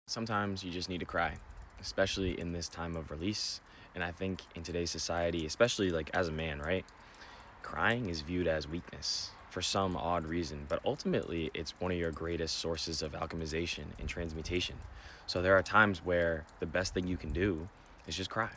Sometimes you just need to cry, especially in this time of release. And I think in today's society, especially like as a man, right? Crying is viewed as weakness for some odd reason, but ultimately it's one of your greatest sources of alchemization and transmutation. So there are times where the best thing you can do is just cry.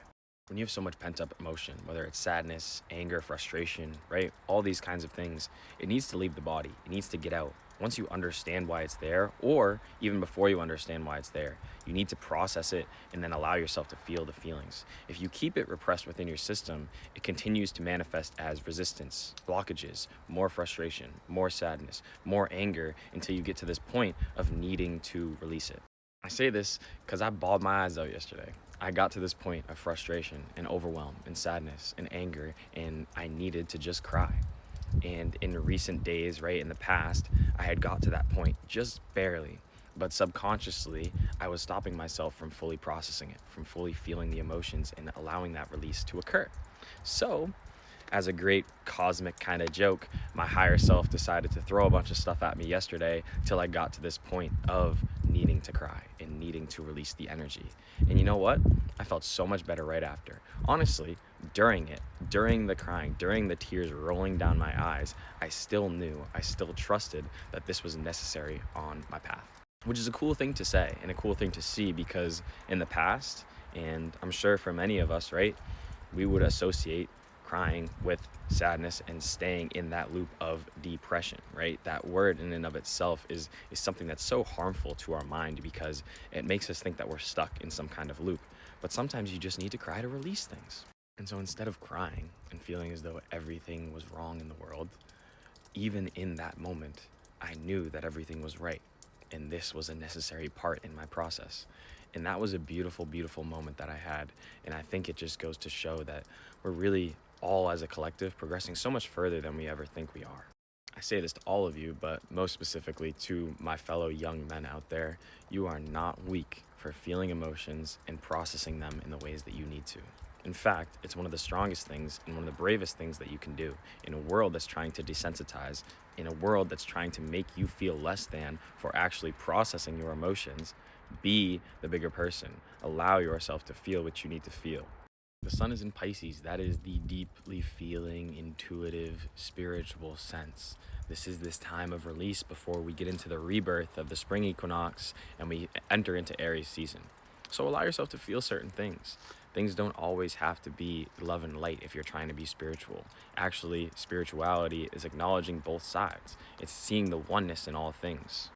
When you have so much pent up emotion, whether it's sadness, anger, frustration, right? All these kinds of things, it needs to leave the body, it needs to get out. Once you understand why it's there, or even before you understand why it's there, you need to process it and then allow yourself to feel the feelings. If you keep it repressed within your system, it continues to manifest as resistance, blockages, more frustration, more sadness, more anger until you get to this point of needing to release it. I say this because I bawled my eyes out yesterday. I got to this point of frustration and overwhelm and sadness and anger, and I needed to just cry. And in recent days, right, in the past, I had got to that point just barely. But subconsciously, I was stopping myself from fully processing it, from fully feeling the emotions and allowing that release to occur. So, as a great cosmic kind of joke, my higher self decided to throw a bunch of stuff at me yesterday till I got to this point of needing to cry and needing to release the energy. And you know what? I felt so much better right after. Honestly, during it, during the crying, during the tears rolling down my eyes, I still knew, I still trusted that this was necessary on my path. Which is a cool thing to say and a cool thing to see because in the past, and I'm sure for many of us, right, we would associate crying with sadness and staying in that loop of depression, right? That word in and of itself is something that's so harmful to our mind because it makes us think that we're stuck in some kind of loop. But sometimes you just need to cry to release things. And so instead of crying and feeling as though everything was wrong in the world, even in that moment, I knew that everything was right. And this was a necessary part in my process. And that was a beautiful, beautiful moment that I had. And I think it just goes to show that we're really all as a collective progressing so much further than we ever think we are. I say this to all of you, but most specifically to my fellow young men out there, you are not weak for feeling emotions and processing them in the ways that you need to. In fact, it's one of the strongest things and one of the bravest things that you can do in a world that's trying to desensitize, in a world that's trying to make you feel less than for actually processing your emotions. Be the bigger person. Allow yourself to feel what you need to feel. The sun is in Pisces. That is the deeply feeling, intuitive, spiritual sense. This is this time of release before we get into the rebirth of the spring equinox and we enter into Aries season. So allow yourself to feel certain things. Things don't always have to be love and light if you're trying to be spiritual. Actually, spirituality is acknowledging both sides. It's seeing the oneness in all things.